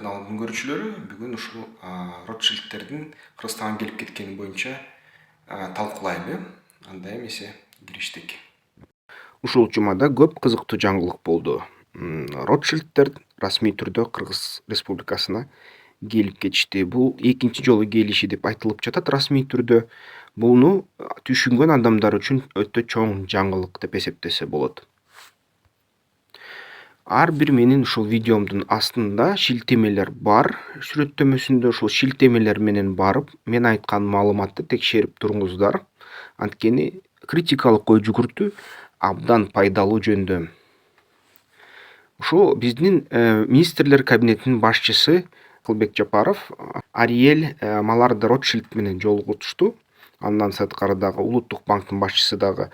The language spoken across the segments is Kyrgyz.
каналынын көрүүчүлөрү, бүгүн ушул Ротшильдтердин Кыргызстанга келип кеткени боюнча талкуулайлы. Анда эмесе кириштик. Ушул жумада көп кызыктуу жаңылык болду. Ротшильдтер расмий түрдө Кыргыз Республикасына келип кетишти. Бул экинчи жолу келиши деп айтылып жатат расмий түрдө. Буну түшүнгөн адамдар үчүн өтө чоң жаңылык деп эсептесе болот. Ар бир менин ушул видеомдун астында шилтемелер бар. Сүрөттөмөсүндө ушул шилтемелер менен барып, мен айткан маалыматты текшерип туруңуздар. Анткени критикалык ой жүгүртүү абдан пайдалуу жөндө. Ушул биздин министрлер кабинетинин башчысы Кылбек Жапаров Ариэль Маларды Ротшильд менен жолугушту. Андан сырткары дагы Улуттук банктын башчысы дагы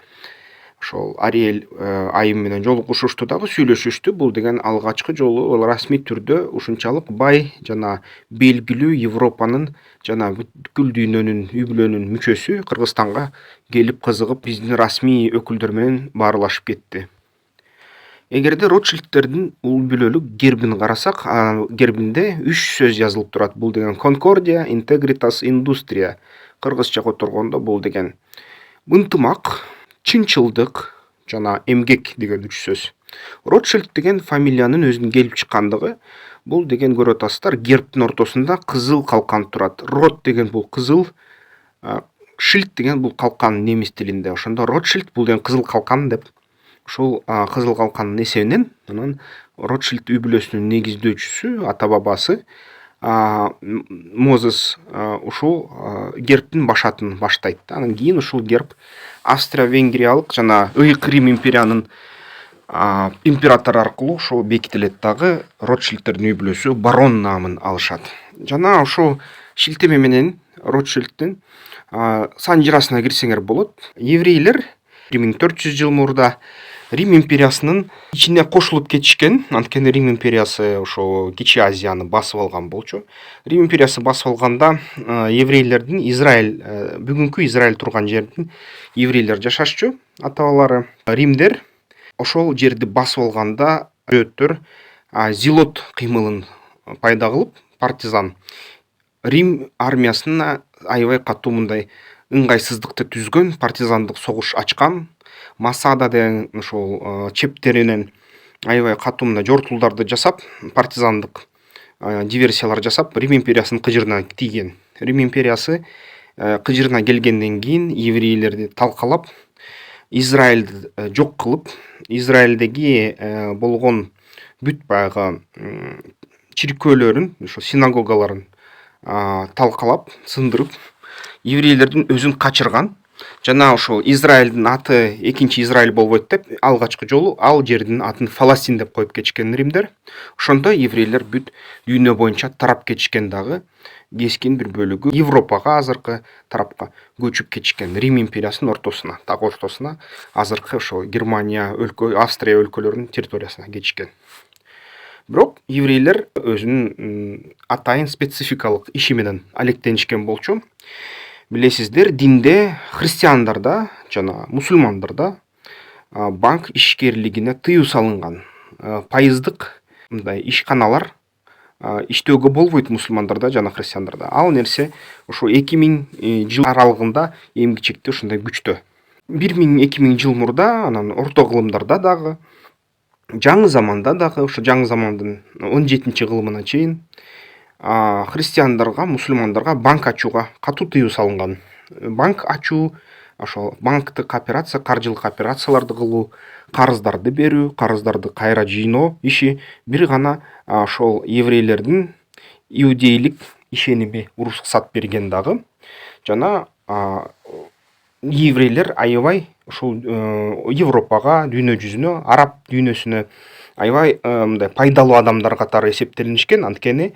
ошол Ариэль айым менен жолугушушту дагы сүйлөшүштү. Бул деген алгачкы жолу расмий түрдө ушунчалык бай жана белгилүү Европанын жана бүткүл дүйнөнүн үй бүлөнүн мүчөсү Кыргызстанга келип кызыгып биздин расмий өкүлдөр менен баарлашып кетти. Эгерде Ротшильдтердин ул бүлөлүк гербин карасак, гербинде 3 сөз жазылып турат. Бул деген Concordia, Integritas, Industria. Кыргызча которгондо бул деген ынтымак, чынчылдык жана эмгек деген 3 сөз. Ротшильд деген фамилиянын өзүнүн келип чыккандыгы, бул деген көрүп атасыздар, гербтин ортосунда кызыл калкан турат. Рот деген бул кызыл, шильд деген бул калкан немис тилинде. Ошондо Ротшильд бул деген кызыл калкан деп. Ушул кызыл калкандын эсебинен анан Ротшильд үй бүлөсүнүн негиздөөчүсү, ата бабасы Мозес ушул гербтин башатын баштайт. Анан кийин ушул герб Австро-Венгриялык жана Ыйык Рим империянын императору аркылуу ушул бекитилет дагы. Ротшильдтердин үй бүлөсү барон наамын алышат. Жана ушул шилтеме менен Ротшильдтин санжырасына кирсеңер болот. Еврейлер 1400 жыл мурда Рим империясынын ичине кошулуп кетишкен. Анткени Рим империясы ошол Кичи Азияны басып алган болчу. Рим империясы басып алганда еврейлердин бүгүнкү Израиль турган жердин еврейлер жашашчу. Ата-бабалары Римдер ошол жерди басып алганда жөөттөр зилот кыймылын пайда кылып, партизан Рим армиясына аябай катуу мындай ыңгайсыздыкты түзгөн, партизандык согуш ачкан. Масада деген ошол чептеринен аябай катуу мындай жортулдарды жасап, партизандык диверсиялар жасап, Рим империясынын кыжырына тийген. Рим империясы кыжырына келгенден кийин еврейлерди талкалап, Израильди жок кылып, Израилдеги болгон бүт баягы чиркөөлөрүн, ошо синагогаларын талкалап, сындырып, еврейлердин өзүн качырган. Жана ошол Израилдин аты экинчи Израиль болбойт деп, алгачкы жолу ал жердин атын Фаластин деп коюп кетишкен римдер. Ошондо еврейлер бүт дүйнө боюнча тарап кетишкен дагы. Кескин бир бөлүгү Европага, азыркы тарапка көчүп кетишкен. Рим империясынын ортосуна, так ортосуна, азыркы ошол Германия Австрия өлкөлөрүнүн территориясына кетишкен. Бирок еврейлер өзүнүн атайын спецификалык иши менен алектенишкен болчу. Билесиздер, динде христиандарда жана мусулмандарда банк ишкерлигине тыюу салынган. Пайыздык мындай ишканалар иштөөгө болбойт мусулмандарда жана христиандарда. Ал нерсе ошо 2000 жыл аралыгында эмгичекте ушундай күчтө. 1000-2000 жыл мурда анан орто кылымдарда дагы, жаңы заманда дагы, ошо жаңы замандын 17-кылымына чейин христиандарга, мусулмандарга банк ачууга катуу тыюу салынган. Банк ачуу, ошол банктык операция, каржылык операцияларды кылуу, карыздарды берүү, карыздарды кайра жыйноо иши бир гана ошол еврейлердин иудейлик ишеними уруксат берген дагы. Жана еврейлер аябай ушул Европага, дүйнө жүзүнө, араб дүйнөсүнө аябай мындай пайдалуу адамдар катары эсептелинишкен. Анткени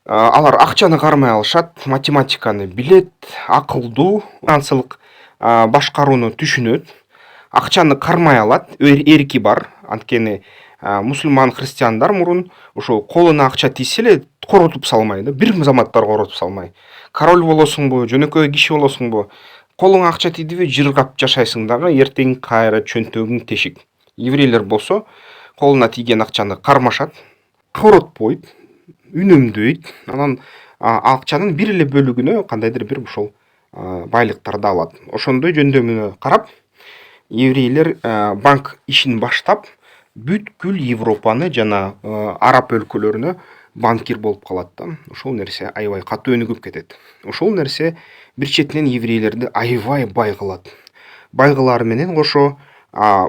алар акчаны кармай алышат, математиканы билет, акылдуу, финансылык башкарууну түшүнөт, акчаны кармай алат, эрки бар. Анткени мусулман христиандар мурун ошол колуна акча тийсе эле коротуп салмай, бир заматтар коротуп салмай. Король болосуңбу, жөнөкөй киши болосуңбу, колуңа акча тийдиби жыргап жашайсың дагы, эртең кайра чөнтөгүң тешик. Еврейлер болсо колуна тийген акчаны кармашат, коротпойт, үнөмдөйт, анан акчанын бир эле бөлүгүнө кандайдыр бир ушул байлыктарды алат. Ошондой жөндөмүнө карап еврейлер банк ишин баштап бүткүл Европаны жана араб өлкөлөрүнө банкир болуп калат да. Ошол нерсе аябай катуу өнүгүп кетет. Ошол нерсе бир четинен еврейлерди аябай бай кылат. Бай кылары менен кошо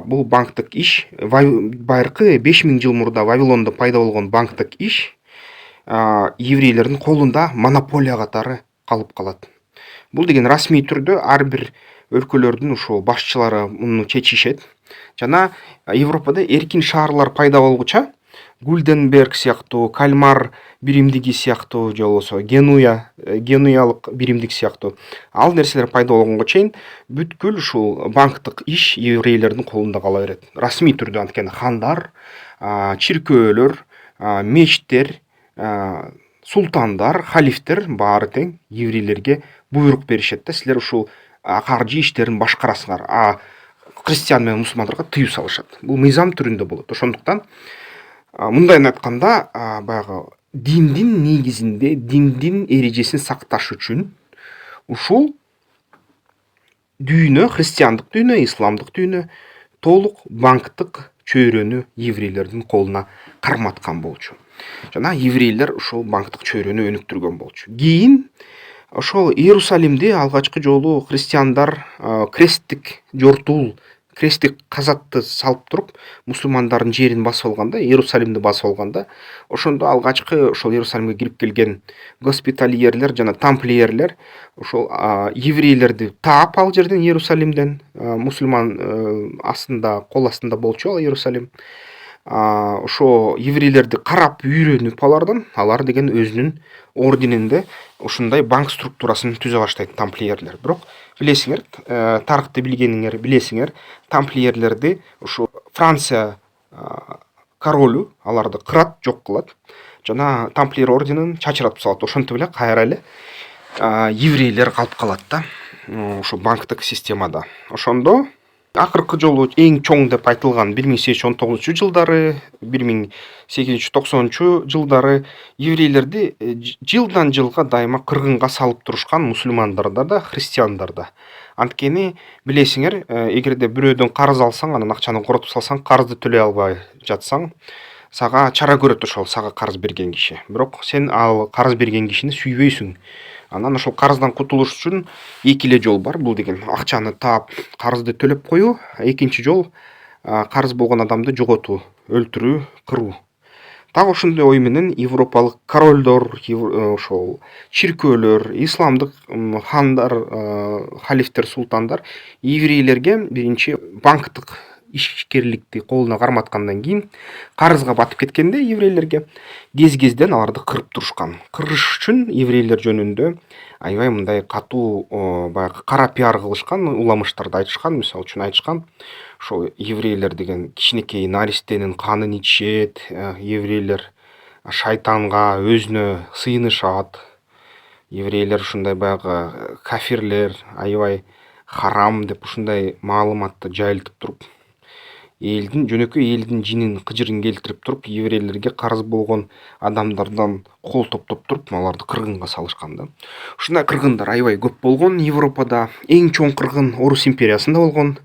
бул банктык иш байыркы 5000 жыл мурда Вавилондо пайда болгон банктык иш еврейлердин колунда монополия катары калып калат. Бул деген расмий түрдө ар бир өлкөлөрдүн ушул башчылары муну чечишет. Жана Европада эркин шаарлар пайда болгуча Гульденберг сыяктуу, Кальмар биримдиги сыяктуу же болбосо Генуялык биримдик сыяктуу ал нерселер пайда болгонго чейин бүткүл ушул банктык иш еврейлердин колунда кала берет. Расмий түрдө анткени хандар, чиркөөлөр, мечиттер, султандар, халифтер баары тең еврейлерге буйрук беришет да, силер ушул каржы иштерин башкарасыңар, христиан менен мусулмандарга тыюу салышат. Бул мыйзам түрүндө болот. Ошондуктан мындайын айтканда баягы диндин негизинде, диндин эрежесин сакташ үчүн ушул дүйнө, христиандык дүйнө, исламдык дүйнө толук банктык чөйрөнү еврейлердин колуна карматкан болчу. Жана еврейлер ушул банктык чөйрөнү өнүктүргөн болчу. Кийин ошол Иерусалимди алгачкы жолу христиандар кресттик жортуул, кресттик казатты салып туруп, мусулмандардын жерин басып алганда, Иерусалимди басып алганда, ошондо алгачкы ошол Иерусалимге кирип келген госпитальерлер жана тамплиерлер ошол еврейлерди таап ал жерден, Иерусалимден, мусулман астында, кол астында болчу ал Иерусалим. Ошо еврейлерди карап үйрөнүп алар деген өзүнүн орденинде ушундай банк структурасын түзө баштайт тамплиерлер. Бирок билесиңер, тарыхты билгениңер билесиңер, тамплиерлерди ушу Франция королу аларды кырат, жок кылат жана тамплиер орденин чачыратып салат. Ошентип эле кайра эле еврейлер калып калат да ушу банктык системада. Ошондо акыркы жолу эң чоң деп айтылган 1819-жылдары, 1890-жылдары еврейлерди жылдан жылга дайыма кыргынга салып турушкан мусулмандарда да, христиандар да. Анткени билесиңер, эгерде бирөөдөн карыз алсаң, анан акчаны коротуп салсаң, карызды төлөй албай жатсаң, сага чара көрөт ошол сага карыз берген киши. Бирок сен ал карыз берген кишини сүйбөйсүң. Анан ошол карыздан кутулуш үчүн эки эле жол бар. Бул деген акчаны таап, карызды төлөп коюу, экинчи жол карыз болгон адамды жоготуу, өлтүрүү, кыруу. Так ошондой ой менен европалык королдор, ошол чиркөөлөр, исламдык хандар, халифтер, султандар еврейлерге биринчи банктык ишкерликти колуна карматкандан кийин карызга батып кеткенде еврейлерге кез-кезден аларды кырып турушкан. Кырыш үчүн еврейлер жөнүндө аябай мындай катуу баягы кара пиар кылышкан, уламыштарды айтышкан, мисалы үчүн айтышкан, ошол еврейлер деген кичинекей наристенин канын ичишет, еврейлер шайтанга өзүнө сыйынышат, еврейлер ушундай баягы кафирлер, аябай харам деп ушундай маалыматты жайылтып туруп, жөнөкөй элдин жинин, кыжырын келтирип туруп, еврейлерге карыз болгон адамдардан кол топтоп туруп, аларды кыргынга салышкан да. Ушундай кыргындар аябай көп болгон Европада. Эң чоң кыргын Орус империясында болгон.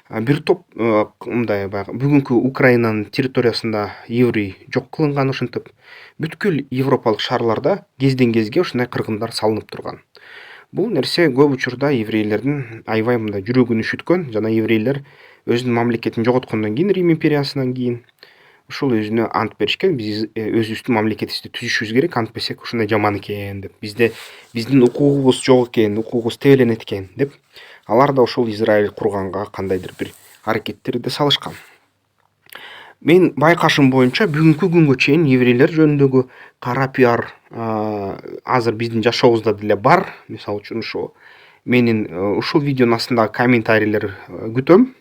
Бир топ мындай баягы бүгүнкү Украинанын территориясында еврей жок кылынган, ошентип бүткүл европалык шаарларда кезден кезге ушундай кыргындар салынып турган. Бул нерсе көп учурда еврейлердин аябай мындай жүрөгүн үшүткөн, жана еврейлер өзүнүн мамлекетин жоготкондон кийин, Рим империясынан кийин ушул өзүнө ант беришкен, биз өзүбүздүн мамлекетибизди түзүшүбүз керек, антпесек ушундай жаман экен деп, биздин укугубуз жок экен, укугубуз тебеленет экен деп, алар да ошол Израиль курганга кандайдыр бир аракеттерди салышкан. Мен байкашым боюнча бүгүнкү күнгө чейин еврейлер жөнүндөгү кара пиар азыр биздин жашообузда деле бар. Мисалы үчүн менин ушул видеонун астындагы комментарийлер күтөм.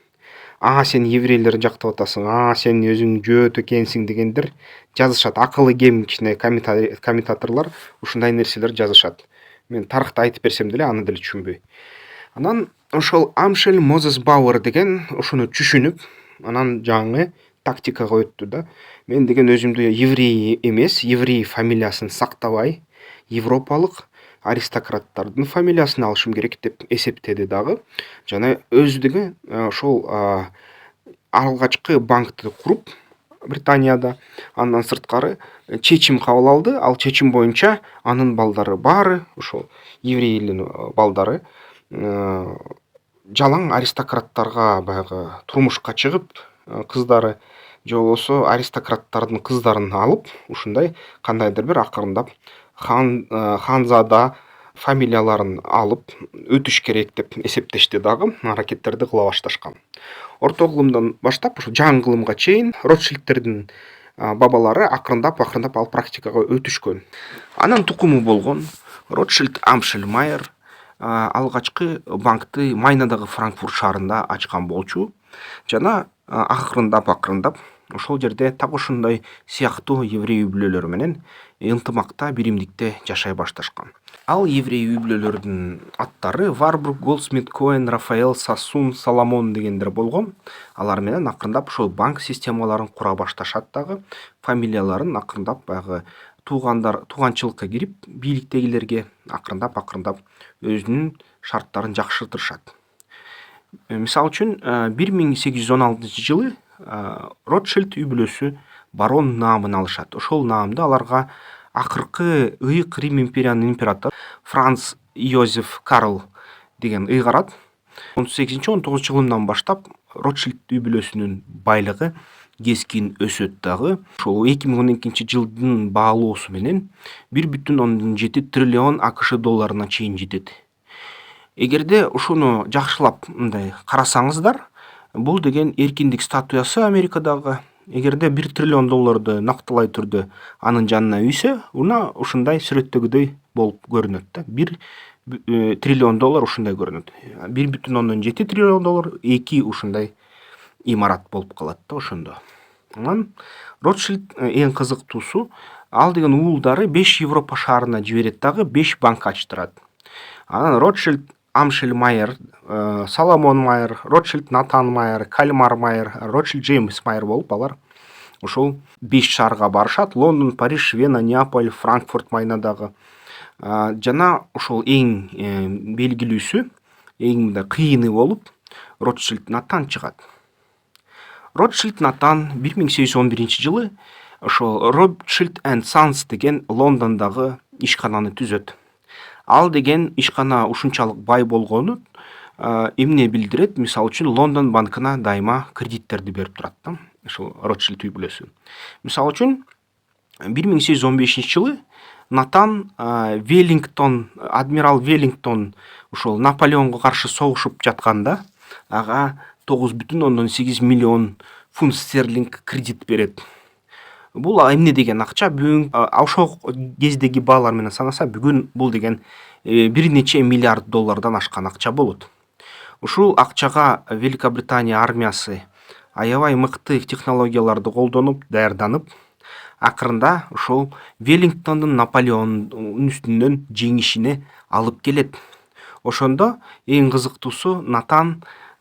Сен еврейлерди жактап атасың, сен өзүң жөөт экенсиң дегендер жазышат. Акылы кем кичине комментаторлор ушундай нерселер жазышат. Мен тарыхты айтып берсем деле аны деле түшүнбөй. Анан ошол Амшель Мозес Бауэр деген ошону түшүнүп, анан жаңы тактикага өттү да. Мен деген өзүмдү еврей эмес, еврей фамилиясын сактабай, европалык аристократтардын фамилиясын алышым керек деп эсептеди дагы. Жана өзү деген ошол алгачкы банкты куруп Британияда, андан сырткары чечим кабыл алды. Ал чечим боюнча анын балдары баары ошол еврейлин балдары жалаң аристократтарга баягы турмушка чыгып, кыздары же болбосо аристократтардын кыздарын алып, ушундай кандайдыр бир акырындап ханзада фамилияларын алып өтүш керек деп эсептешти дагы, аракеттерди кыла башташкан. Орто кылымдан баштап ушу жаңы кылымга чейин Ротшильдтердин бабалары акырындап ал практикага өтүшкөн. Анын тукуму болгон Ротшильд Амшельмайер алгачкы банкты Майнадагы Франкфурт шаарында ачкан болчу. Жана акырындап ошол жерде так ушундай сыяктуу еврей үй бүлөлөрү менен ынтымакта, биримдикте жашай башташкан. Ал еврей үй бүлөлөрдүн аттары Варбург, Голдсмит, Коэн, Рафаэл, Сасун, Соломон дегендер болгон. Алар менен акырындап ошол банк системаларын кура башташат дагы. Фамилияларын акырындап баягы тууганчылыкка кирип, бийликтегилерге акырындап өзүнүн шарттарын жакшыртышат. Мисалы үчүн 1816 жылы Ротшильд үй бүлөсү барон наамын алышат. Ошол наамды аларга акыркы ыйык Рим империянын императору Франц Йозеф Карл деген ыйгарат. 18-19 жылынан баштап Ротшильд үй бүлөсүнүн байлыгы кескин өсөт дагы. Ошол 2012 жылдын баалоосу менен 1,7 триллион АКШ долларына чейин жетет. Эгерде ушуну жакшылап мындай карасаңыздар, бул деген эркиндик статуясы Америкадагы. Эгерде 1 триллион долларды нактылай түрдө анын жанына үйсө, уна ушундай сүрөттөгүдөй болуп көрүнөт да. 1 триллион доллар ушундай көрүнөт. 1,7 триллион доллар 2 ушундай имарат болуп калат да ошондо. Анан Ротшильд эң кызыктуусу, ал деген уулдары 5 Европа шаарына жиберет дагы 5 банк ачтырат. Анан Ротшильд Амшельмайер, Соломон Майер, Ротшильд Натан Майер, Кальмар Майер, Ротшильд Джеймс Майер болуп алар ошол 5 шаарга барышат. Лондон, Париж, Вена, Неаполь, Франкфурт Майнадагы. Жана ошол эң белгилүүсү, эң да кыйыны болуп Ротшильд Натан чыгат. Ротшильд Натан 1811 жылы ошол Rothschild and Sons деген Лондондогу ишкананы түзөт. Ал деген ишкана ушунчалык бай болгону эмне билдирет? Мисалы үчүн Лондон банкына дайыма кредиттерди берип турат да, ошол Ротшильд үй бүлөсү. Мисалы үчүн 1815 жылы Натан адмирал Веллингтон ошол Наполеонго каршы согушуп жатканда ага 9,8 миллион фунт стерлинг кредит берет. Бул эмне деген акча? Бүгүн ошол кездеги баалар менен санаса, бүгүн бул деген бир нече миллиард доллардан ашкан акча болот. Ушул акчага Великобритания армиясы аябай мыкты технологияларды колдонуп, даярданып, акырында ошол Веллингтондун Наполеондун үстүнөн жеңишине алып келет. Ошондо эң кызыктуусу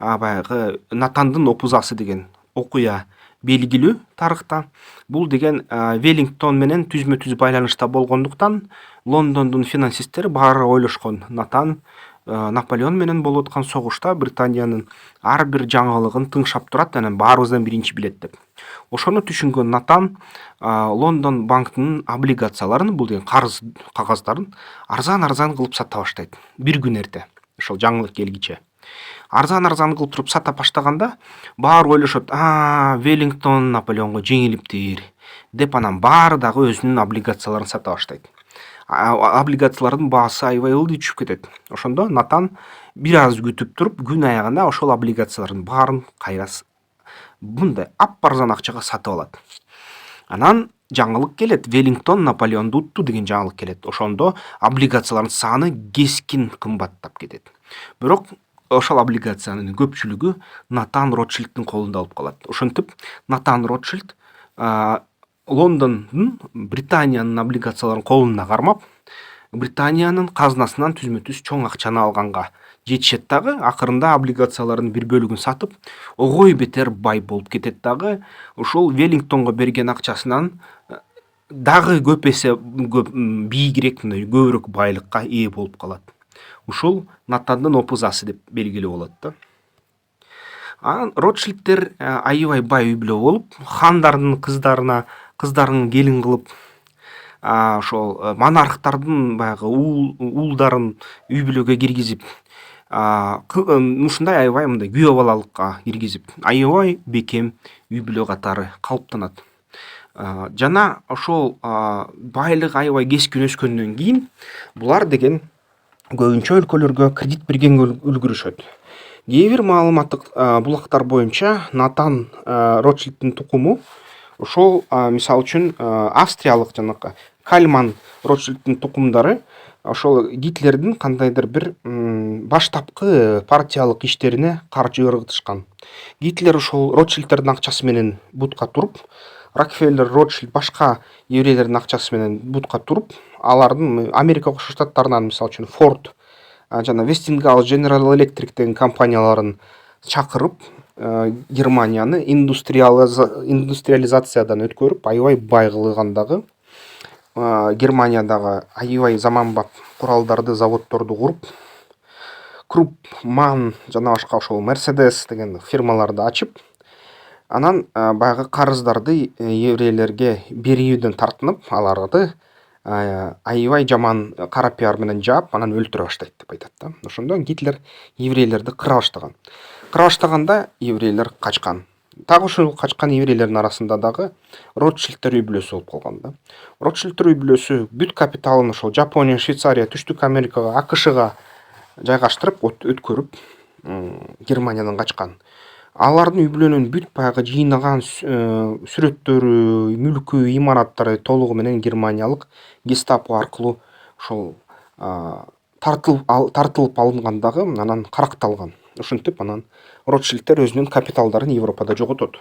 Натандын опузасы деген окуя белгилүү тарыхта. Бул деген Веллингтон менен түзмө-түз байланышта болгондуктан Лондондун финансисттери баары ойлошкон, Натан Наполеон менен болуп аткан согушта Британиянын ар бир жаңылыгын тыңшап турат, анан баарыбыздан биринчи билет деп. Ошону түшүнгөн Натан Лондон банкынын облигацияларын, бул деген карыз кагаздарын арзан кылып сата баштайт. Бир күн эрте, ошол жаңылык келгиче. Арзан кылып туруп сата баштаганда баары ойлошот, Веллингтон Наполеонго жеңилиптир деп, анан баары дагы өзүнүн облигацияларын сата баштайт. Облигациялардын баасы аябай ылдый түшүп кетет. Ошондо Натан бир аз күтүп туруп, күн аягында ошол облигациялардын баарын кайра мындай апарзан акчага сатып алат. Анан жаңылык келет, Веллингтон Наполеонду утту деген жаңылык келет. Ошондо облигациялардын саны кескин кымбаттап кетет. Бирок ошол облигациянын көпчүлүгү Натан Ротшильдтин колунда болуп калат. Ошентип Натан Ротшильд Лондондун Британиянын облигацияларын колуна кармап, Британиянын казынасынан түзмө-түз чоң акчаны алганга жетишет дагы, акырында облигациялардын бир бөлүгүн сатып, огой бетер бай болуп кетет дагы. Ошол Веллингтонго берген акчасынан дагы көп эсе бийигирээк, мындай көбүрөөк байлыкка ээ болуп калат. Ушул Натандын опузасы деп белгилүү болот да. Анан Ротшильдтер аябай бай үй бүлө болуп, хандардын кыздарын келин кылып, ошол монархтардын баягы уулдарын үй бүлөгө киргизип, ушундай аябай мындай күйөө балалыкка киргизип, аябай бекем үй бүлө катары калыптанат. Жана ошол байлык аябай кескин өскөндөн кийин булар деген көбүнчө өлкөлөргө кредит бергенге үлгүрүшөт. Кээ бир маалыматтык булактар боюнча Натан Ротшильдтин тукуму ошол мисалы үчүн австриялык жанакы Кальман Ротшильдтин тукумдары ошол Гитлердин кандайдыр бир баштапкы партиялык иштерине каршы ыргытышкан. Гитлер ошол Ротшильдтердин акчасы менен бутка туруп, Рокфеллер, Ротшильд башка еврейлердин акчасы менен бутка туруп, алардын Америка Кошмо Штаттарынан мисалы үчүн Ford жана Westinghouse, General Electric деген компанияларын чакырып, Германияны индустриализациядан өткөрүп, аябай бай кылгандагы, Германиядагы аябай заманбап куралдарды, заводдорду куруп, Крупман жана башка ошол Mercedes деген фирмаларды ачып, анан баягы карыздарды еврейлерге берүүдөн тартынып, аларды аябай жаман кара пиар менен жаап, анан өлтүрө баштайт деп айтат да. Ошондо Гитлер еврейлерди кыра баштаган. Кыра баштаганда еврейлер качкан. Дагы ушул качкан еврейлердин арасында дагы Ротшильдтер үй бүлөсү болуп калган да. Ротшильдтер үй бүлөсү бүт капиталын ошол Жапония, Швейцария, Түштүк Америкага, АКШга жайгаштырып, өткөрүп, Германиядан качкан. Алардын үй бүлөнүн бүт баягы жыйнаган сүрөттөрү, мүлкү, имараттары толугу менен германиялык гестапо аркылуу ошол тартылып алынгандагы, анан каракталган. Ошентип анан Ротшильдтер өзүнүн капиталдарын Европада жоготот.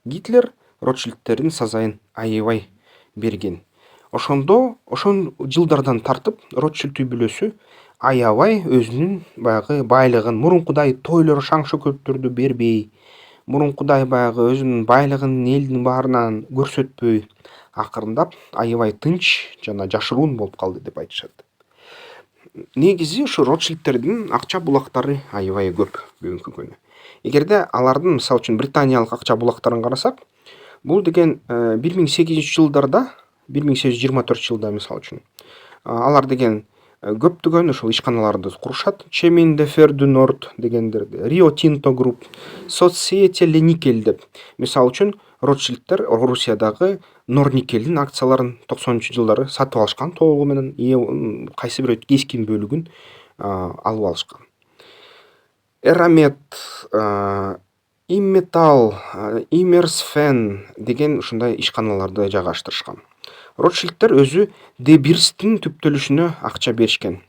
Гитлер Ротшильдтердин сазайын аябай берген. Ошондо ошол жылдардан тартып Ротшильд үй бүлөсү аябай өзүнүн баягы байлыгын, мурункудай тойлор, шаң шөкөттөрдү бербей, мурункудай баягы өзүнүн байлыгын элдин баарынан көрсөтпөй, акырындап аябай тынч жана жашыруун болуп калды деп айтышат. Негизи ушу Ротшильдтердин акча булактары аябай көп бүгүнкү күнү. Эгерде алардын мисалы үчүн британиялык акча булактарын карасак, бул деген 1800-жылдарда, 1824-жылда мисалы үчүн алар деген көптөгөн ошол ишканаларды курушат. Чемин де Фер ду Норд дегендерди, Рио Тинто групп, Соцсете Леникель деп. Мисалы үчүн Ротшильдтер Орусиядагы Норникелдин акцияларын 90-жылдары сатып алышкан, толугу менен кайсы бир кескин бөлүгүн алып алышкан. Эрамет, Имметал, Иммерсфен деген ушундай ишканаларды жайгаштырышкан. Ротшильдтер өзү Де Бирстин түптөлүшүнө акча беришкен.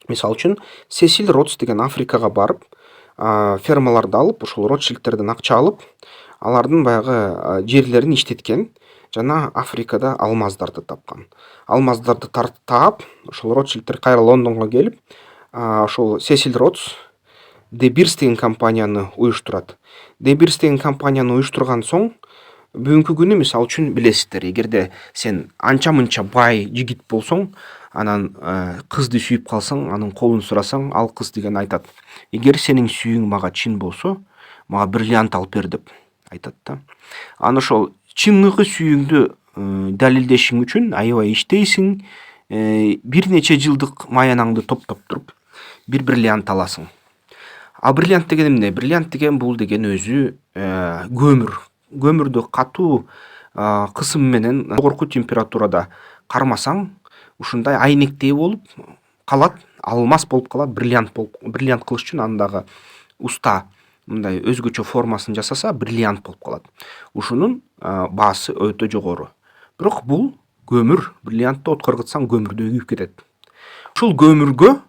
Мисалы үчүн Сесиль Ротс деген Африкага барып, фермаларды алып, ошол Ротшильдтерден акча алып, алардын баягы жерлерин иштеткен жана Африкада алмаздарды тапкан. Алмаздарды таап, ошол Ротшильдтер кайра Лондонго келип, ошол Сесиль Ротс Де Бирс деген компанияны уюштурат. Де Бирс деген компанияны уюштурган соң, бүгүнкү күнү мисалы үчүн билесиздер, эгерде сен анча-мынча бай жигит болсоң, анан кызды сүйүп калсаң, анын колун сурасаң, ал кыз деген айтат: "Эгер сенин сүйүүң мага чын болсо, мага бриллиант алып бер" деп айтат да. Анан ошол чыныгы сүйүүңдү далилдешиң үчүн аябай иштейсиң, бир нече жылдык маянаңды топтоп туруп, бир бриллиант аласың. А бриллиант деген эмне? Бриллиант деген бул деген өзү көмүрдү катуу кысым менен жогорку температурада кармасаң, ушундай айнектей болуп калат, алмаз болуп калат, бриллиант кылыш үчүн андагы уста мындай өзгөчө формасын жасаса, бриллиант болуп калат. Ушунун баасы өтө жогору. Бирок бул көмүр, бриллиантты отко ыргытсаң көмүрдө күйүп кетет. Ушул көмүргө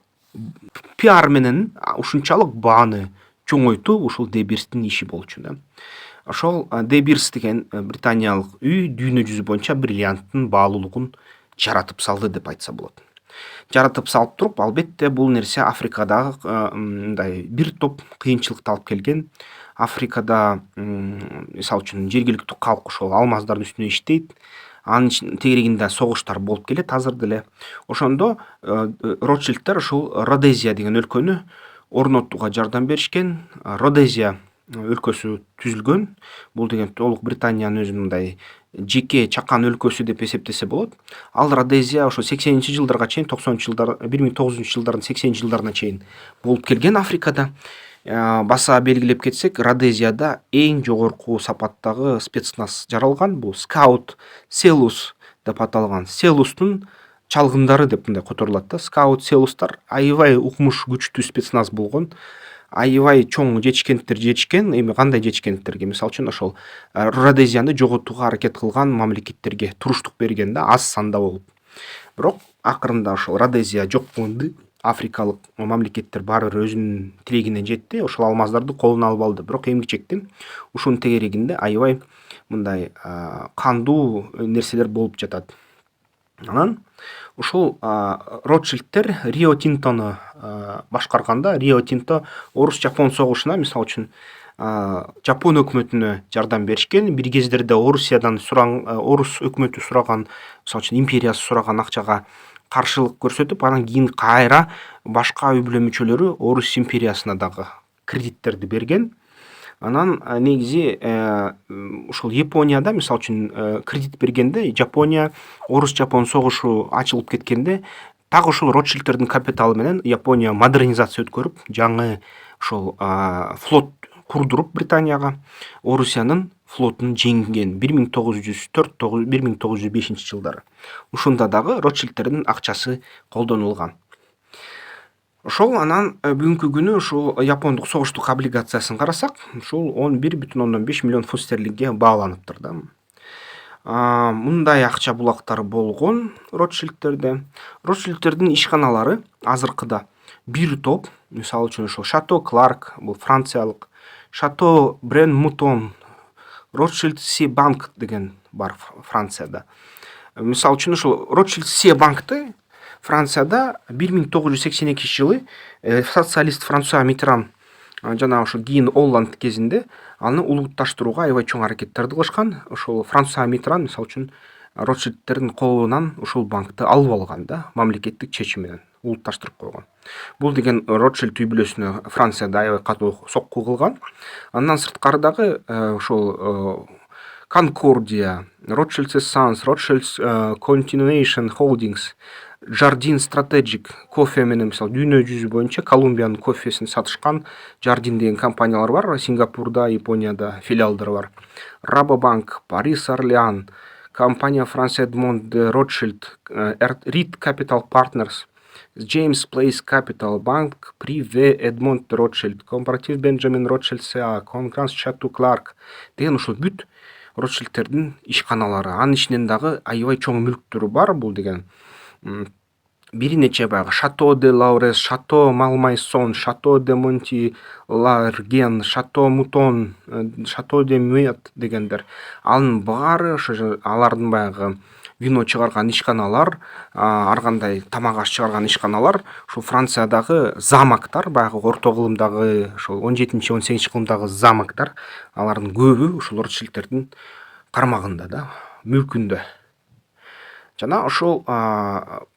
пиар менен ушунчалык бааны чоңойтуу ушул Де Бирстин иши болчу да. Ошол Де Бирс деген британиялык үй дүйнө жүзү боюнча бриллианттын баалуулугун жаратып салды деп айтса болот. жаратып салып туруп, албетте бул нерсе Африкадагы мындай бир топ кыйынчылыкты алып келген. Африкада мисалы үчүн жергиликтүү калк ошол алмаздардын үстүнө иштейт. Анын тегерегинде согуштар болуп келет азыр деле. Ошондо Ротшильдтер ушул Родезия деген өлкөнү орнотууга жардам беришкен. Родезия өлкөсү түзүлгөн. Бул деген толук Британиянын өзүнүн мындай жеке чакан өлкөсү деп эсептесе болот. Ал Родезия ошо 80-жылдарга чейин, 90-жылдар, 1900-жылдардын 80-жылдарына чейин болуп келген Африкада. Баса белгилеп кетсек, Родезияда эң жогорку сапаттагы спецназ жаралган. Бул Скаут Селус деп аталган. Селустун чалгындары деп мындай которулат да. Скаут Селустар аябай укмуш күчтүү спецназ болгон. Аябай чоң жетишкендиктер жетишкен. Эми кандай жетишкендиктерге? Мисалы үчүн ошол Родезияны жоготууга аракет кылган мамлекеттерге туруштук берген да, аз санда болуп. Бирок акырында ошол Родезия жок кылынды. Африкалык мамлекеттер баары бир өзүнүн тилегине жетти. Ошол алмаздарды колуна алып алды. Бирок эмгичектен ушунун тегерегинде аябай мындай кандуу нерселер болуп жатат. Анан ушул Ротшильдтер Рио Тинтону башкарганда, Рио Тинто орус-жапон согушуна, мисалы үчүн, Жапон өкмөтүнө жардам беришкен. Бир кездерде Орусиядан орус өкмөтү сураган, мисалы үчүн империясы сураган акчага каршылык көрсөтүп, анан кийин кайра башка үй бүлө мүчөлөрү Орус империясына дагы кредиттерди берген. Анан негизи ушул Японияда, мисалы үчүн, кредит бергенде, Жапония орус-жапон согушу ачылып кеткенде, так ушул Ротшильдтердин капиталы менен Япония модернизация өткөрүп, жаңы ошол флот курдуруп Британияга Орусиянын флотун жеңген 1904-1905 жылдары. Ушунда дагы Ротшильдтердин акчасы колдонулган. Ошол анан бүгүнкү күнү ушул япондук согуштук облигациясын карасак, ушул 11,5 миллион фунт стерлингге бааланыптыр да. Мындай акча булактары болгон Ротшильдтерде. Ротшильдтердин ишканалары азыркыда бир топ, мисалы үчүн ошол Шато Кларк, бул франциялык, Шато Брен Мутон, Ротшильд Си банк деген бар Францияда. Мисалы үчүн ошол Ротшильд Си банкты Францияда 1982 жылы социалист Франсуа Миттеран жана ошо кийин Олланд кезинде аны улутташтырууга аябай чоң аракеттерди кылышкан. Ошол Франсуа Миттеран, мисалы үчүн, Ротшильдтердин колунан ушул банкты алып алган да, мамлекеттик чечим менен улутташтырып койгон. Бул деген Ротшильд үй бүлөсүнө Францияда аябай катуу сокку кылган. Андан сырткары дагы ошол Concordia, Rothschild Sons, Rothschild Continuation Holdings, Jardine Strategic кофе менен, мисалы, дүйнө жүзү боюнча Колумбиянын кофесин сатышкан Jardine деген компаниялар бар. Сингапурда, Японияда филиалдары бар. Rabobank, Paris Orléans, компания Франция Эдмонд де Ротшильд, Reed Capital Partners, James Place Capital Bank, Privé Эдмонд де Ротшильд, Comparative Benjamin Rothschild SA, Congrance Chateau Clark деген ушул бүт Ротшильдтердин ишканалары. Анын ичинен дагы аябай чоң мүлктөрү бар. Бул деген бир нече баягы Шато де Лаурес, Шато Малмайсон, Шато де Монти Ларген, Шато Мутон, Шато де Муэт дегендер. Анын баары ошо алардын баягы вино чыгарган ишканалар, ар кандай тамак аш чыгарган ишканалар, ушул Франциядагы замоктар, баягы орто кылымдагы, ошол 17-18 кылымдагы замоктар, алардын көбү ушул Ротшильдтердин кармагында да, мүлкүндө. Жана ошол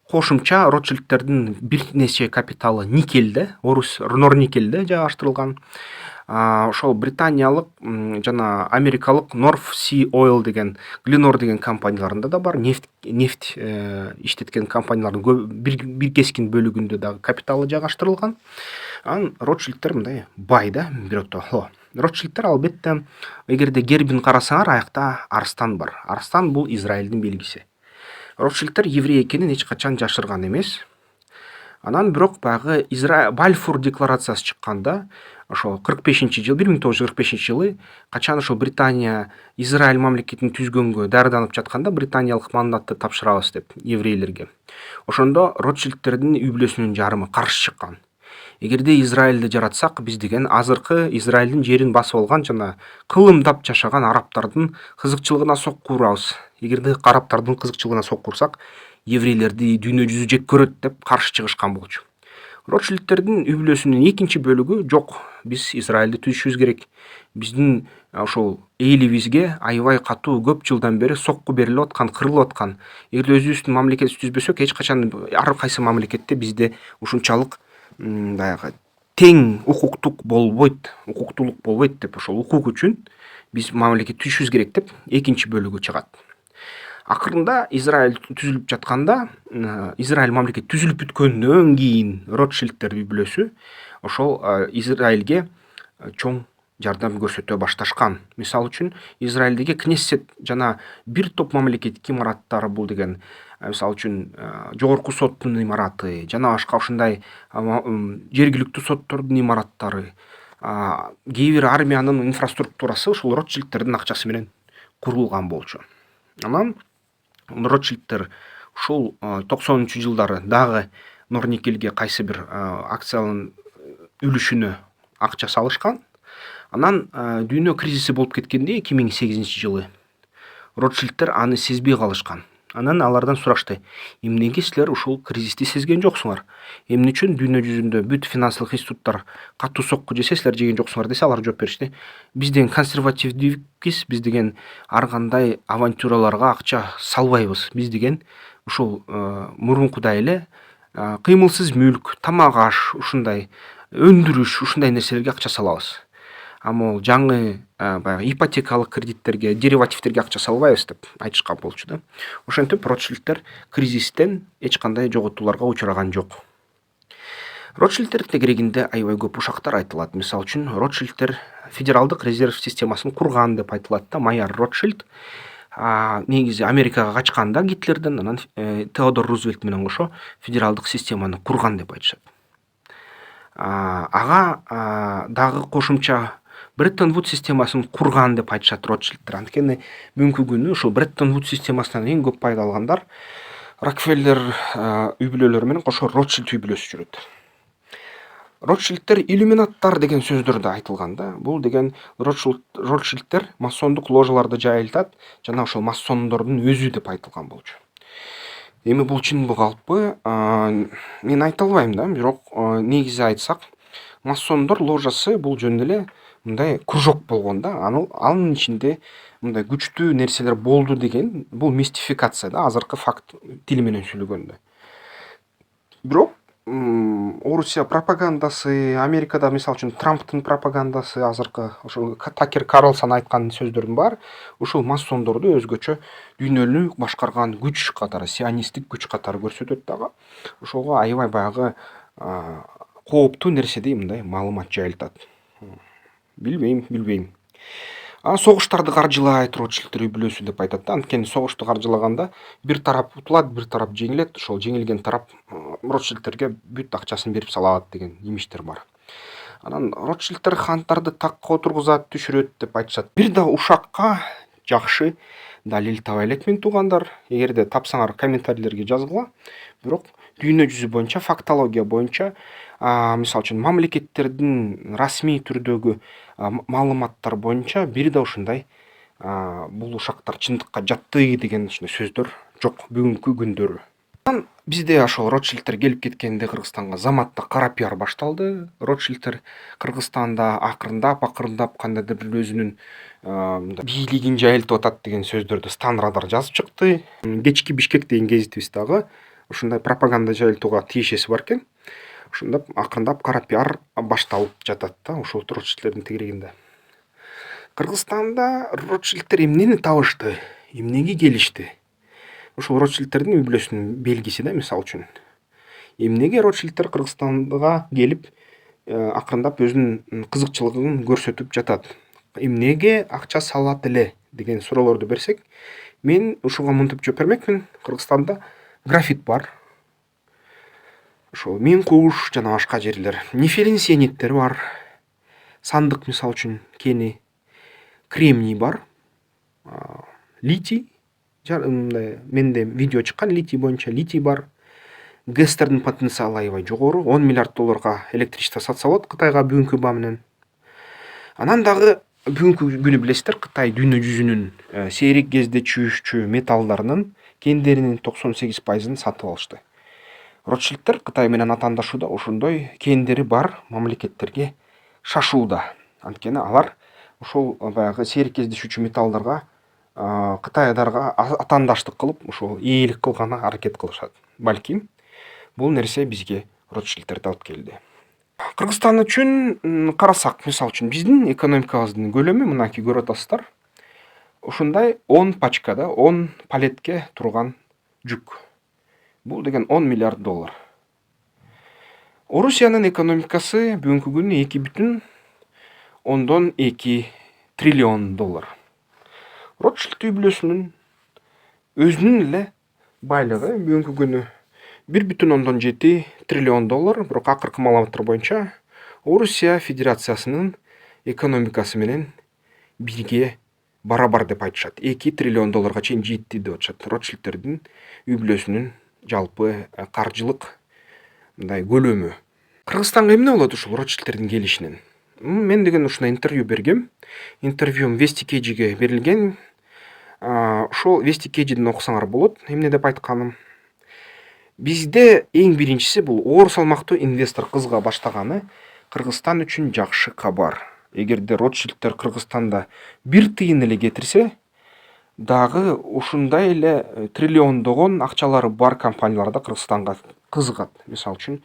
кошумча Ротшильдтердин бир нече капиталы никелде, орус Норникелде жайгаштырылган. Ошол британиялык жана америкалык North Sea Oil деген, Glencore деген компанияларында да бар. Нефть иштеткен компаниялардын бир кескин бөлүгүндө дагы капиталы жайгаштырылган. Анан Ротшильдтер мындай бай да, бирото. Ротшильдтер албетте, эгерде гербин карасаңар, аякта арстан бар. Арстан бул Израилдин белгиси. Ротшильдтер еврей экенин эч качан жашырган эмес. Анан бирок баягы Бальфур декларациясы чыкканда, ошо 1945 жылы, качан ошо Британия Израиль мамлекетин түзгөнгө даярданып жатканда, британиялык мандатты тапшырабыз деп еврейлерге. Ошондо Ротшильдтердин үй бүлөсүнүн жарымы каршы чыккан. Эгерде Израилди жаратсак, биз деген азыркы Израилдин жерин басып алган жана кылымдап жашаган арабтардын кызыкчылыгына сокку урабыз. Эгерде арабтардын кызыкчылыгына сокку урсак, еврейлерди дүйнө жүзү жек көрөт деп каршы чыгышкан болчу. Ротшильдтердин үй бүлөсүнүн экинчи бөлүгү жок, биз Израилди түзүшүбүз керек, биздин ошол элибизге аябай катуу көп жылдан бери сокку берилип аткан, кырылып аткан. Эгерде өзүбүздүн мамлекетибизди түзбөсөк, эч качан ар кайсы мамлекетте бизде ушунчалык баягы тең укуктуулук болбойт деп, ошол укук үчүн биз мамлекет түзүшүбүз керек деп экинчи бөлүгү чыгат. Акырында Израиль түзүлүп жатканда, Израиль мамлекет түзүлүп бүткөндөн кийин Ротшильдтер үй бүлөсү ошол Израилге чоң жардам көрсөтө башташкан. Мисалы үчүн Израилдеги Кнессет жана бир топ мамлекеттик имараттары, бул деген мисалы үчүн жогорку соттун имараты жана башка ушундай жергиликтүү соттордун имараттары, кээ бир армиянын инфраструктурасы ушул Ротшильдтердин акчасы менен курулган болчу. Анан Ротшильдтер ушул 90-жылдары дагы Норникелге кайсы бир акциянын үлүшүнө акча салышкан. Анан дүйнө кризиси болуп кеткенде 2008-жылы Ротшильдтер аны сезбей калышкан. Анан алардан сурашты: эмнеге силер ушул кризисти сезген жоксуңар? Эмне үчүн дүйнө жүзүндө бүт финансылык институттар катуу сокку жесе, силер жеген жоксуңар десе, алар жооп беришти: биз деген консервативдикпиз, биз деген ар кандай авантюраларга акча салбайбыз, биз деген ушул мурункудай эле кыймылсыз мүлк, тамак аш, ушундай өндүрүш, ушундай нерселерге акча салабыз. Могу жаңы баягы ипотекалык кредиттерге, деривативтерге акча салбайбыз деп айтышкан болчу да. Ошентип Ротшильдтер кризистен эч кандай жоготууларга учураган жок. Ротшильдтер тегерегинде аябай көп ушактар айтылат. Мисалы үчүн Ротшильдтер федералдык резерв системасын курган деп айтылат да. Майор Ротшильд негизи Америкага качканда Гитлерден, анан Теодор Рузвельт менен кошо федералдык системаны курган деп айтышат. Ага дагы кошумча Бреттон Вуд системасын курган деп айтышат Ротшильдтер. Анткени бүгүнкү күнү ушул Бреттон Вуд системасынан эң көп пайда алгандар Рокфеллер үй бүлөлөрү менен кошо Ротшильд үй бүлөсү жүрөт. Ротшильдтер иллюминаттар деген сөздөр да айтылган да. Бул деген Ротшильдтер масондук ложаларды жайылтат жана ошол масондордун өзү деп айтылган болчу. Эми бул чын калппы, мен айта албайм да, бирок негизи айтсак, масондор ложасы бул жөн эле мындай кружок болгон да. Анын ичинде мындай күчтүү нерселер болду деген бул мистификация да, азыркы факт тили менен сүйлөгөндө. Бирок Орусия пропагандасы, Америкада мисалы үчүн Трамптын пропагандасы, азыркы ошол Такер Карлсон айткан сөздөрдүн баары ушул масондорду өзгөчө дүйнөнү башкарган күч катары, сионисттик күч катары көрсөтөт дагы. Ошого аябай баягы кооптуу нерседей мындай маалымат жайылтат. Билбейм. Согуштарды каржылайт Ротшильдтер үй бүлөсү деп айтат да. Анткени согушту каржылаганда бир тарап утулат, бир тарап жеңилет. Ошол жеңилген тарап Ротшильдтерге бүт акчасын берип салат деген имиштер бар. Анан Ротшильдтер хандарды такка отургузат, түшүрөт деп айтышат. Бир да ушакка жакшы далил таба элек мен туугандар. Эгерде тапсаңар комментарийлерге жазгыла. Бирок дүйнө жүзү боюнча, фактология боюнча, мисалы үчүн мамлекеттердин расмий түрдөгү маалыматтар боюнча бир да ушундай бул ушактар чындыкка жатты деген ушундай сөздөр жок бүгүнкү күндөрү. Бизде ошол Ротшильдтер келип кеткенде Кыргызстанга заматта кара пиар башталды. Ротшильдтер Кыргызстанда акырындап кандайдыр бир өзүнүн бийлигин жайылтып атат деген сөздөрдү Стан Радар жазып чыкты. Кечки Бишкек деген гезитибиз дагы ушундай пропаганда жайылтууга тиешеси бар экен. Ошондо акырындап кара пиар башталып жатат да ушул Ротшильдтердин тегерегинде. Кыргызстанда Ротшильдтер эмнени табышты, эмнеге келишти? Ушул Ротшильдтердин үй бүлөсүнүн белгиси да, мисалы үчүн. Эмнеге Ротшильдтер Кыргызстанга келип акырындап өзүнүн кызыкчылыгын көрсөтүп жатат? Эмнеге акча салат эле деген суроолорду берсек, мен ушуга мынтип жооп бермекмин. Кыргызстанда графит бар. Ошол Мен Куш жана башка жерлер. Нефелин сиениттер бар. Сандык мисалы үчүн кени. Кремний бар. Литий. Менде видео чыккан литий боюнча. Литий бар. ГЭСтердин потенциалы аябай жогору. 10 миллиард долларга электричество сатса болот Кытайга бүгүнкү баа менен. Анан дагы бүгүнкү күнү билесиздер, Кытай дүйнө жүзүнүн сейрек кезде чүйүшчү металлдарынын кендеринин 98%-ын сатып алышты. Ротшильдтер Кытай менен атаандашууда ошондой кендери бар мамлекеттерге шашууда. Анткени алар ошол баягы серик кездешүүчү металлдарга Кытайдарга атаандаштык кылып, ошол ээлик кылганга аракет кылышат. Балким бул нерсе бизге Ротшильдтерди алып келди. Кыргызстан үчүн карасак, мисалы үчүн биздин экономикабыздын көлөмү мынакей көрүп атасыздар. Ушундай 10 пачкада, 10 палетке турган жүк. Бул деген 10 миллиард доллар. Орусиянын экономикасы бүгүнкү күнү 2,2 триллион доллар. Ротшильд үй бүлөсүнүн өзүнүн эле байлыгы бүгүнкү күнү 1,7 триллион доллар. Бирок акыркы маалыматтар боюнча Орусия Федерациясынын экономикасы менен бирге барабар деп айтышат. 2 триллион долларга чейин жетти деп атышат. Ротшильдтердин үй бүлөсүнүн жалпы каржылык мындай көлөмү. Кыргызстанга эмне болот ушул Ротшильдтердин келишинен? Мен деген ушундай интервью бергем. Интервьюм Вести Кежиге берилген. Ошол Вести Кежиден окусаңар болот. Эмне деп айтканым? Бизде эң биринчиси бул оор салмактуу инвестор кызга баштаганы Кыргызстан үчүн жакшы кабар. Эгерде Ротшильдтер Кыргызстанда 1 тыйын эле кетирсе, дагы ушундай эле триллиондогон акчалары бар компанияларда Кыргызстанга кызыгат. Мисалы үчүн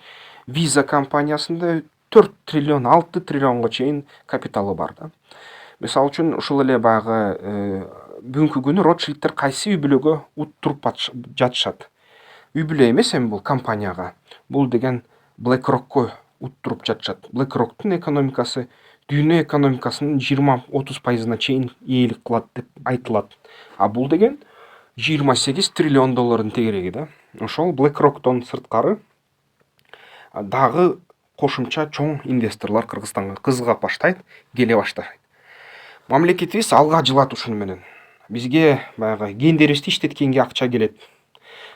Visa компаниясында 4 триллион, 6 триллионго чейин капиталы бар да. Мисалы үчүн ушул эле баягы бүгүнкү күнү Ротшильдтер кайсы үй бүлөгө уттуруп жатышат? Үй бүлө эмес эми бул компанияга. Бул деген BlackRockко уттуруп жатышат. BlackRock'тун экономикасы дүйнө экономикасынын 20-30%-на чейин ээлик кылат деп айтылат. А бул деген 28 триллион доллардын тегереги да. Ошол BlackRock'тон сырткары дагы кошумча чоң инвесторлор Кыргызстанга кызыга баштайт, келе баштайт. Мамлекетибиз алга жылат ушуну менен. Бизге баягы кендерибизди иштеткенге акча келет.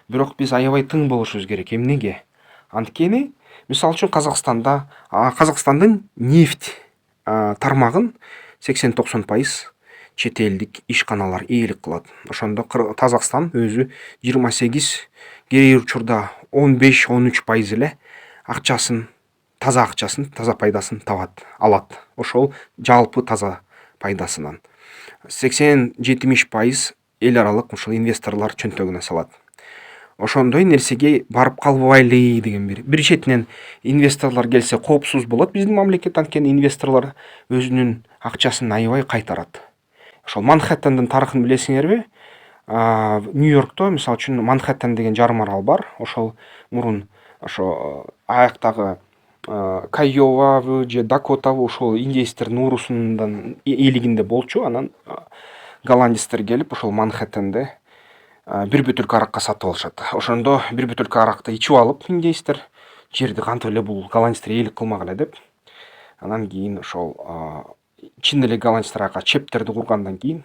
Бирок биз аябай тың болушубуз керек. Эмнеге? Анткени, мисалы үчүн Казакстандын нефть тармагын 80-90% чет элдик ишканалар ээлик кылат. Ошондо Казакстан өзү 28, кээ учурда 15-13% эле акчасын, таза пайдасын алат. Ошол жалпы таза пайдасынан. 80-70% эл аралык ушул инвесторлор чөнтөгүнө салат. Ошондой нерсеге барып калбайлы деген бир четинен инвесторлор келсе коопсуз болот биздин мамлекет, анткени инвесторлор өзүнүн акчасын аябай кайтарат. Ошол Манхэттендин тарыхын билесиңерби? Нью-Йоркто мисалы үчүн Манхэттен деген жарым арал бар. Ошол мурун ошо аяктагы Кайовабы же Дакотабы ошол индейстердин уурусунун ээлигинде болчу. Анан голландецтер келип ошол Манхэттенде бир бөтөлкө аракка сатып алышат. Ошондо бир бөтөлкө аракты ичип алып индейстер жерди кантип эле бул голландецтер ээлик кылмак эле деп. Анан кийин ошол чын эле голландецтер ага чептерди кургандан кийин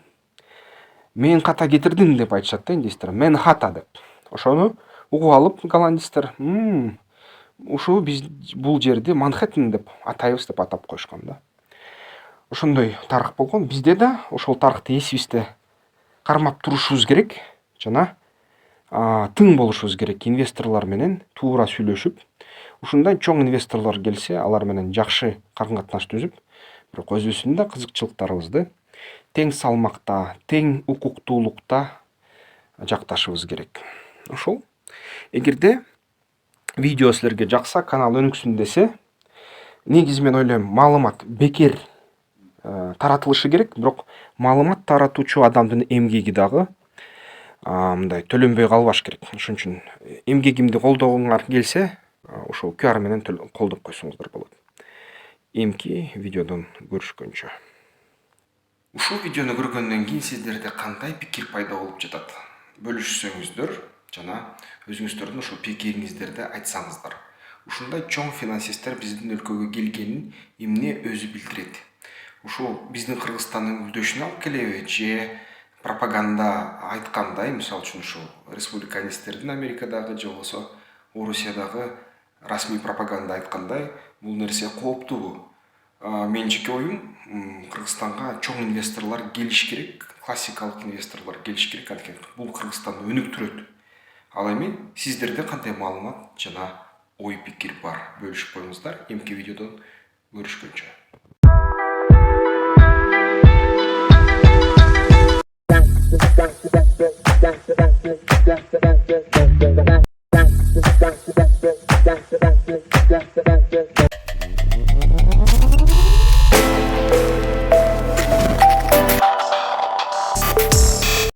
мен ката кетирдим деп айтышат да индейстер. Мен хата деп. Ошону угуп алып голландецтер ушу биз бул жерди Манхэттен деп атайбыз деп атап коюшкан да. Ошондой тарых болгон. Бизде да ошол тарыхты эсибизде кармап турушубуз керек жана тың болушубуз керек. Инвесторлор менен туура сүйлөшүп, ушундай чоң инвесторлор келсе, алар менен жакшы карым катнаш түзүп, бирок өзүбүздүн да кызыкчылыктарыбызды тең салмакта, тең укуктуулукта жакташыбыз керек. Ошол. Эгерде видео силерге жакса, канал өнүксүн десе, негизи мен ойлойм, маалымат бекер таратылышы керек, бирок маалымат таратуучу адамдын эмгеги дагы мындай төлөнбөй калбаш керек. Ошон үчүн эмгегимди колдогуңар келсе, ошол QR менен колдоп койсоңуздар болот. Эмки видеодон көрүшкөнчө. Ушул видеону көргөндөн кийин сиздерде кандай пикир пайда болуп жатат? Бөлүшсөңүздөр жана өзүңүздөрдүн ошол пикириңиздерди айтсаңыздар. Ушундай чоң финансисттер биздин өлкөгө келгенин эмне өзү билдирет? Ушул биздин Кыргызстандын үлдөшүнө алып келеби же пропаганда айткандай, мисалы үчүн ушул республиканисттердин Америкадагы же болбосо Орусиядагы расмий пропаганда айткандай, бул нерсе кооптуубу? Менин жеке оюм, Кыргызстанга чоң инвесторлор келиш керек, классикалык инвесторлор келиш керек, анткени бул Кыргызстанды өнүктүрөт. Ал эми сиздерде кандай маалымат жана ой пикир бар, бөлүшүп коюңуздар. Эмки видеодон көрүшкөнчө.